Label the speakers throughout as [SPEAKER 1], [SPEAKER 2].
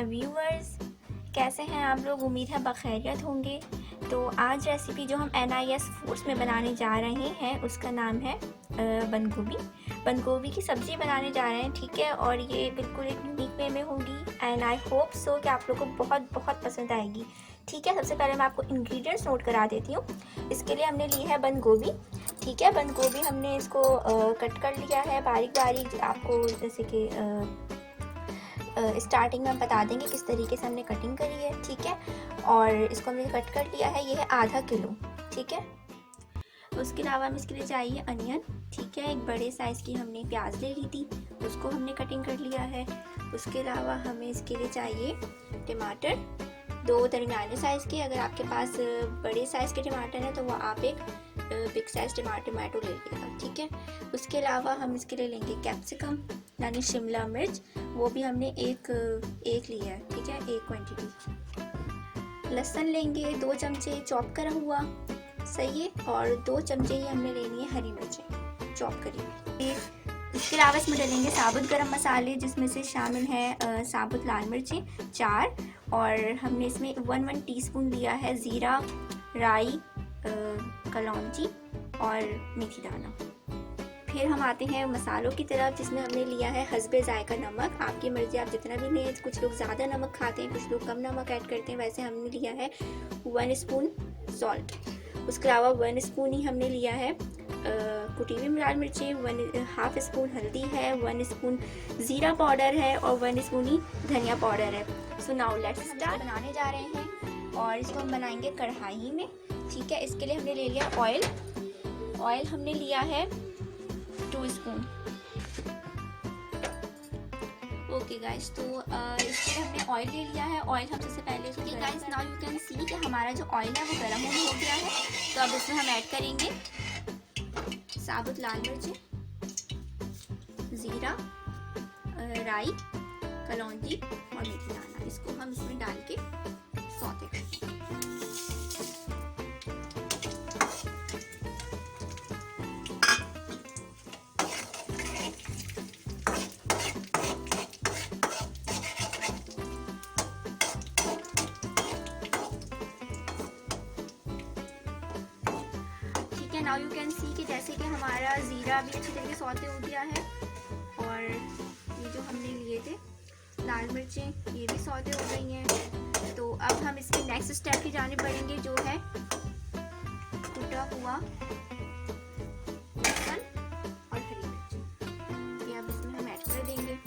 [SPEAKER 1] My viewers, कैसे हैं आप लोग? उम्मीद है बखैरियत होंगे। तो आज रेसिपी जो हम NIS फूड्स में बनाने जा रहे हैं उसका नाम है बंद गोभी की सब्ज़ी बनाने जा रहे हैं, ठीक है। और ये बिल्कुल एक यूनिक वे में होगी एंड आई होप सो कि आप लोग को बहुत बहुत पसंद आएगी, ठीक है। सबसे पहले मैं आपको इंग्रेडिएंट्स नोट करा देती हूँ। इसके लिए हमने ली है बंद गोभी, ठीक है। बंद गोभी हमने इसको कट कर लिया है बारीक बारीक। आपको जैसे कि स्टार्टिंग में हम बता देंगे किस तरीके से हमने कटिंग करी है, ठीक है। और इसको हमने कट कर लिया है, ये है आधा किलो, ठीक है। उसके अलावा हमें इसके लिए चाहिए अनियन, ठीक है। एक बड़े साइज़ की हमने प्याज ले ली थी, उसको हमने कटिंग कर लिया है। उसके अलावा हमें इसके लिए चाहिए टमाटर, 2 दरमियाने साइज़ के। अगर आपके पास बड़े साइज़ के टमाटर हैं तो वो आप एक बिग साइज़ टमाटो ले लीजिएगा, ठीक है। उसके अलावा हम इसके लिए लेंगे कैप्सिकम यानी शिमला मिर्च, वो भी हमने एक लिया है, ठीक है, एक क्वांटिटी। लहसुन लेंगे 2 चमचे चॉप करा हुआ, सही है। और 2 चमचे ही हमने लेनी है हरी मिर्चें चॉप करी। इसके अलावा इसमें डालेंगे साबुत गरम मसाले, जिसमें से शामिल है साबुत लाल मिर्चें 4, और हमने इसमें 1 टीस्पून लिया है ज़ीरा, राई, कलौंजी और मेथी दाना। फिर हम आते हैं मसालों की तरफ, जिसमें हमने लिया है हस्बे जायका नमक। आपकी मर्जी, आप जितना भी लें। कुछ लोग ज़्यादा नमक खाते हैं, कुछ लोग कम नमक ऐड करते हैं, वैसे हमने लिया है 1 स्पून सॉल्ट। उसके अलावा 1 स्पून ही हमने लिया है कुटी हुई लाल मिर्ची, 1/2 स्पून हल्दी है, 1 स्पून ज़ीरा पाउडर है और 1 स्पून ही धनिया पाउडर है। So now let's start. बनाने जा रहे हैं और इसको हम बनाएंगे कढ़ाई में, ठीक है। इसके लिए हमने ले लिया ऑयल हमने लिया है 2 स्पून। ओके गाइस, तो इसके लिए हमने ऑयल ले लिया है। ऑयल हम सबसे पहले इसको guys now you can see कि हमारा जो ऑयल है वो गर्म होने हो गया है। तो अब इसमें हम ऐड करेंगे साबुत लाल मिर्चें, ज़ीरा, राई, कलौंजी और मेथी दाना। इसको हम इसमें डाल के सौते करेंगे। नाउ यू कैन सी कि जैसे कि हमारा ज़ीरा भी अच्छी तरीके से सौते हो गया है, और ये जो हमने लिए थे लाल मिर्चें ये भी सौते हो गई हैं। तो अब हम इसके नेक्स्ट स्टेप की जानिब बढ़ेंगे, जो है कुटा हुआ लहसुन और हरी मिर्च। ये अब इसमें हम ऐड कर देंगे।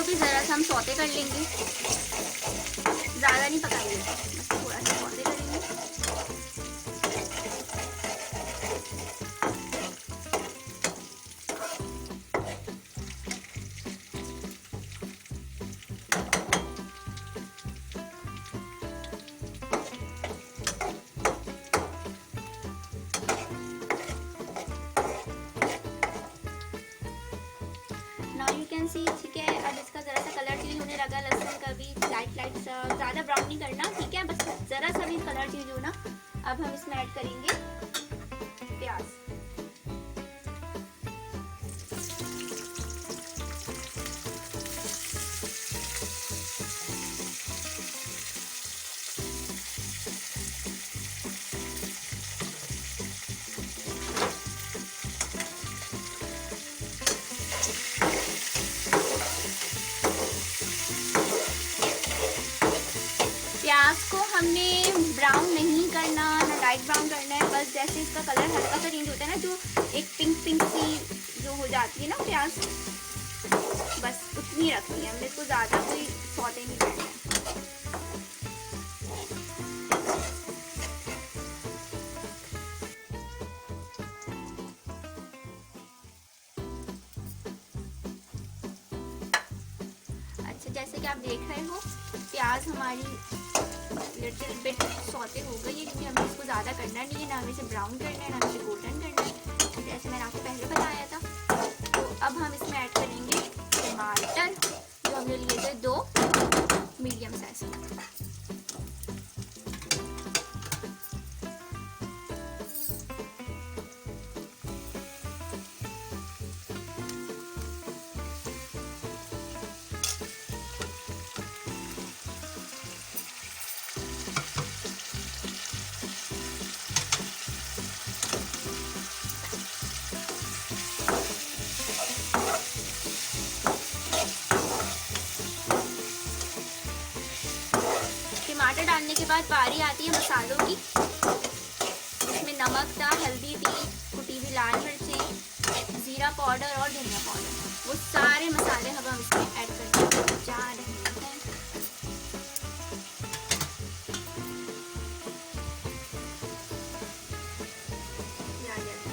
[SPEAKER 1] भी ज़रा सा हम सौते कर लेंगे, ज़्यादा नहीं पकाएंगे, बस थोड़ा सा सौते करेंगे। नाउ यू कैन सी, ठीक है। अब इसका ज़रा सा कलर चेंज होने लगा, लहसुन का भी लाइट सा, ज़्यादा ब्राउन नहीं करना, ठीक है, बस ज़रा सा भी कलर चेंज होना। अब हम इसमें ऐड करेंगे प्याज। प्याज को हमने ब्राउन नहीं करना, ना लाइट ब्राउन करना है, बस जैसे इसका कलर हल्का सा चेंज होता है ना, जो एक पिंक सी जो हो जाती है ना प्याज, बस उतनी रखनी है हमने, इसको ज़्यादा कोई सौते नहीं करना है। अच्छा, जैसे कि आप देख रहे हो प्याज हमारी लिटिल बिट सौते हो गई है, क्योंकि हमें इसको ज़्यादा करना नहीं है, ना हमें इसे ब्राउन करना है, ना हमें गोल्डन करना है, जैसे मैंने आपको पहले बताया था। तो अब हम इसमें ऐड करेंगे टमाटर, जो हमने लिए थे 2 मीडियम साइज। टमाटर डालने के बाद बारी आती है मसालों की। इसमें नमक था, हल्दी थी, कुटी हुई लाल मिर्चें, जीरा पाउडर और धनिया पाउडर, वो सारे मसाले अब हम इसमें ऐड करके जा रहे हैं।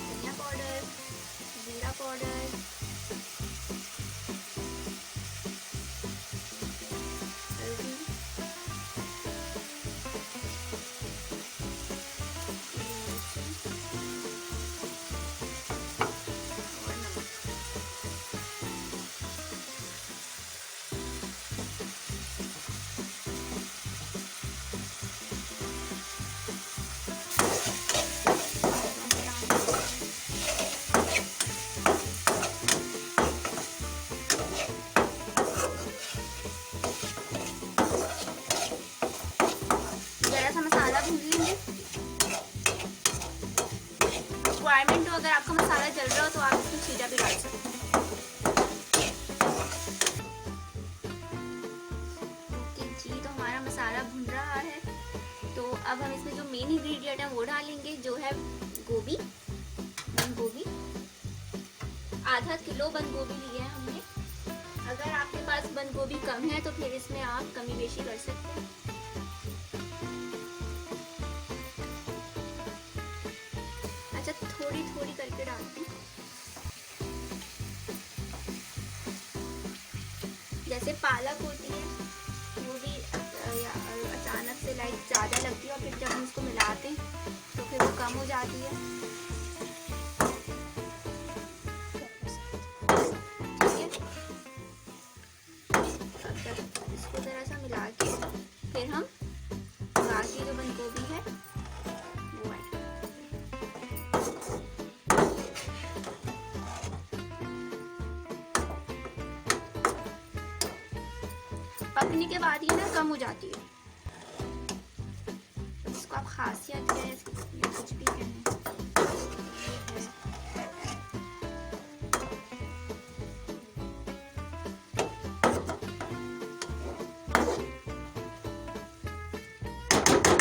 [SPEAKER 1] धनिया पाउडर, जीरा पाउडर, हल्दी, रिक्वायरमेंट हो, अगर आपका मसाला जल रहा हो तो आप इसमें जीरा भी डाल सकते हैं। ओके जी, तो हमारा मसाला भुन रहा है। तो अब हम इसमें जो मेन इंग्रेडिएंट है वो डालेंगे, जो है गोभी, बंद गोभी। आधा किलो बंद गोभी लिया है हमने। अगर आपके पास बंद गोभी कम है तो फिर इसमें आप कमी बेशी कर सकते हैं। अच्छा, थोड़ी थोड़ी करके डालती हूँ, जैसे पालक होती है वो भी अचानक से लाइक ज़्यादा लगती है और फिर जब हम उसको मिलाते हैं तो फिर वो कम हो जाती है। ठीक है, अब तक इसको ज़रा सा मिला के फिर हम बाकी जो बंद गोभी है वो ऐड पकने के बाद ये ना कम हो जाती है। इसको आप खासियत है या कुछ भी कहें।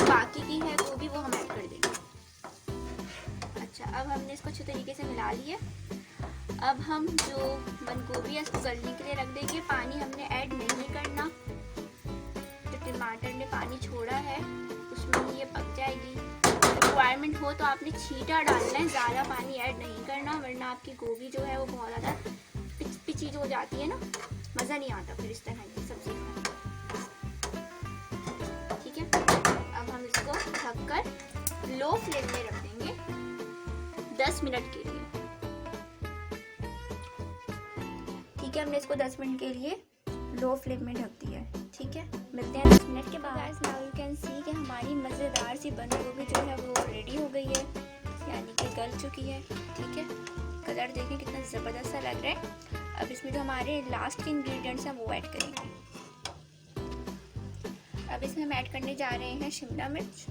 [SPEAKER 1] बाकी की है गोभी वो हम ऐड कर देंगे। अच्छा, अब हमने इसको अच्छे तरीके से मिला लिया। अब हम जो बंद गोभी है इसको गलने के लिए रख देंगे। पानी हमने ऐड नहीं करना, जो टमाटर ने पानी छोड़ा है उसमें ही ये पक जाएगी। रिक्वायरमेंट हो तो आपने छींटा डालना है, ज़्यादा पानी ऐड नहीं करना, वरना आपकी गोभी जो है वो बहुत ज़्यादा पिची हो जाती है ना, मज़ा नहीं आता फिर इस तरह की सब्जी खाने। ठीक है, अब हम इसको ढककर लो फ्लेम में रख देंगे 10 मिनट के लिए। ठीक है, हमने इसको 10 मिनट के लिए लो फ्लेम में ढक दिया है। ठीक है, मिलते हैं 10 मिनट के बाद। नाउ यू कैन सी कि हमारी मज़ेदार सी बंद गोभी जो है वो रेडी हो गई है, यानी कि गल चुकी है। ठीक है, कलर देखें कितना ज़बरदस्त सा लग रहा है। अब इसमें जो हमारे लास्ट के इंग्रेडिएंट्स हैं वो ऐड करेंगे। अब इसमें हम ऐड करने जा रहे हैं शिमला मिर्च।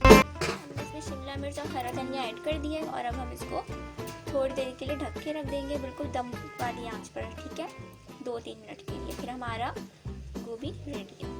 [SPEAKER 1] हमने इसमें शिमला मिर्च और हरा धनिया ऐड कर दिया है और अब हम इसको थोड़ी देर के लिए ढक के रख देंगे, बिल्कुल दम वाली आंच पर। ठीक है, 2-3 मिनट के लिए, फिर हमारा गोभी रेडी है।